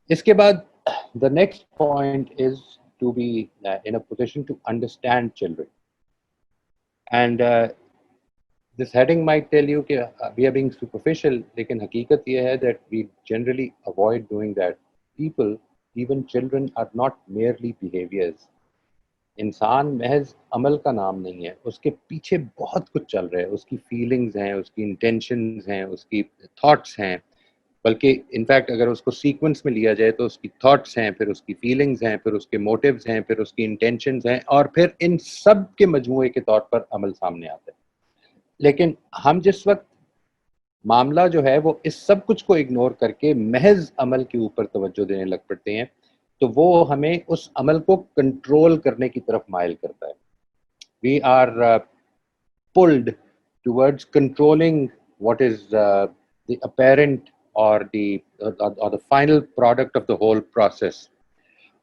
इसके बाद the next point is to be in a position to understand children. And this heading might tell you कि we are being superficial, लेकिन हकीकत ये है that we generally avoid doing that. People, even children, are not merely behaviors. इंसान महज अमल का नाम नहीं है, उसके पीछे बहुत कुछ चल रहा है, उसकी फीलिंग्स हैं, उसकी इंटेंशंस हैं, उसकी थॉट्स हैं, बल्कि इनफैक्ट अगर उसको सीक्वेंस में लिया जाए तो उसकी थॉट्स हैं, फिर उसकी फीलिंग्स हैं, फिर उसके मोटिव्स हैं, फिर उसकी इंटेंशंस हैं, और फिर इन सब के मजमूए के तौर पर अमल सामने आता है। लेकिन हम जिस वक्त मामला जो है वो इस सब कुछ को इग्नोर करके महज अमल के ऊपर तवज्जो देने लग पड़ते हैं, तो वो हमें उस अमल को कंट्रोल करने की तरफ माइल करता है। We are pulled towards controlling what is the apparent or the final product of the whole process.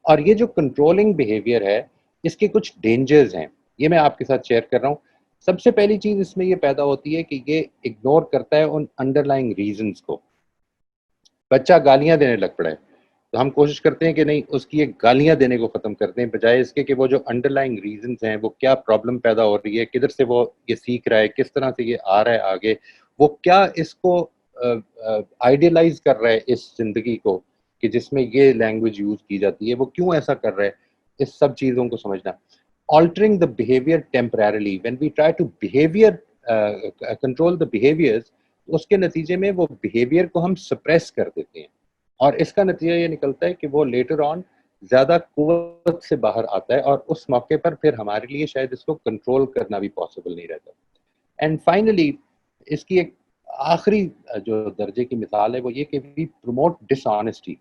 और ये जो कंट्रोलिंग बिहेवियर है, इसके कुछ डेंजर्स हैं, ये मैं आपके साथ शेयर कर रहा हूँ। सबसे पहली चीज़ इसमें ये पैदा होती है कि ये इग्नोर करता है उन अंडरलाइंग रीजंस को। बच्चा गालियाँ देने लग पड़ा है, तो हम कोशिश करते हैं कि नहीं, उसकी ये गालियाँ देने को ख़त्म कर दें, बजाय इसके कि वो जो अंडरलाइंग रीजंस हैं, वो क्या प्रॉब्लम पैदा हो रही है, किधर से वो ये सीख रहा है, किस तरह से ये आ रहा है आगे, वो क्या इसको आइडियलाइज़ कर रहा है इस ज़िंदगी को कि जिसमें ये लैंग्वेज यूज़ की जाती है, वो क्यों ऐसा कर रहा है, इस सब चीज़ों को समझना। Altering the behaviour temporarily, when we try to control the behaviours, उसके नतीजे में वो बिहेवियर को हम सप्रेस कर देते हैं, और इसका नतीजा ये निकलता है कि वो लेटर ऑन ज़्यादा कुव्वत से बाहर आता है, और उस मौके पर फिर हमारे लिए शायद इसको कंट्रोल करना भी पॉसिबल नहीं रहता। एंड फाइनली इसकी एक आखिरी जो दर्जे की मिसाल है वो ये कि वी प्रमोट डिसऑनेस्टी।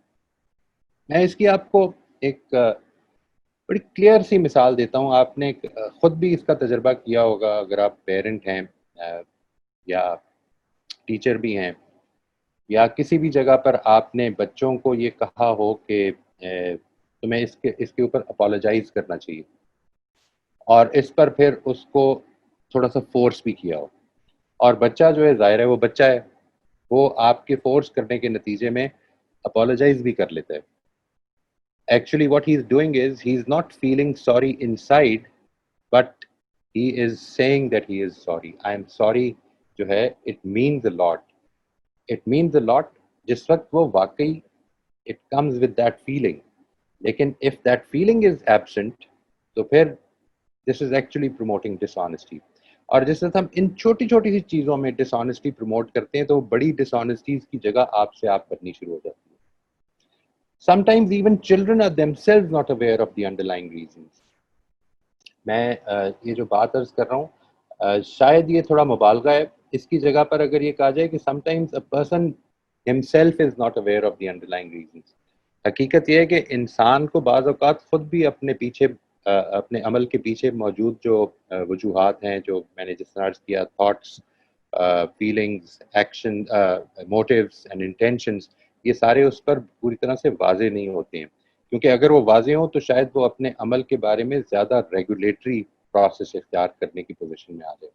मैं इसकी आपको एक बड़ी क्लियर सी मिसाल देता हूँ। आपने खुद भी इसका तजर्बा किया होगा, अगर आप पेरेंट हैं या टीचर भी हैं, या किसी भी जगह पर आपने बच्चों को ये कहा हो कि तुम्हें इसके इसके ऊपर अपोलोजाइज करना चाहिए, और इस पर फिर उसको थोड़ा सा फोर्स भी किया हो, और बच्चा जो है, ज़ाहिर है वो बच्चा है, वो आपके फोर्स करने के नतीजे में अपोलोजाइज भी कर लेता है। Actually, what he's doing is he's not feeling sorry inside, but he is saying that he is sorry. I am sorry जो है, it means a lot. It means a lot जिस वक्त वो वाकई it comes with that feeling. लेकिन if that feeling is absent, तो फिर this is actually promoting dishonesty. और जिस वक्त हम इन छोटी छोटी सी चीज़ों में डिसऑनेस्टी प्रमोट करते हैं, तो बड़ी डिसऑनेस्टीज की जगह आपसे आप बननी शुरू हो जाती है। Sometimes even children are themselves not aware of the underlying reasons. मैं ये जो बात अर्ज कर रहा हूँ, शायद ये थोड़ा मुबालगा है। इसकी जगह पर अगर ये कहा जाए कि sometimes a person himself is not aware of the underlying reasons. हकीकत ये है कि इंसान को बाज़ औक़ात खुद भी अपने पीछे अपने अमल के पीछे मौजूद जो वजूहात हैं, जो मैंने जिस तरह अर्ज किया, thoughts, feelings, action, motives and intentions, ये सारे उस पर पूरी तरह से वाज़ेह नहीं होते हैं, क्योंकि अगर वो वाज़ेह हों तो शायद वो अपने अमल के बारे में ज़्यादा रेगुलेटरी प्रोसेस इख्तियार करने की पोजीशन में आ जाए।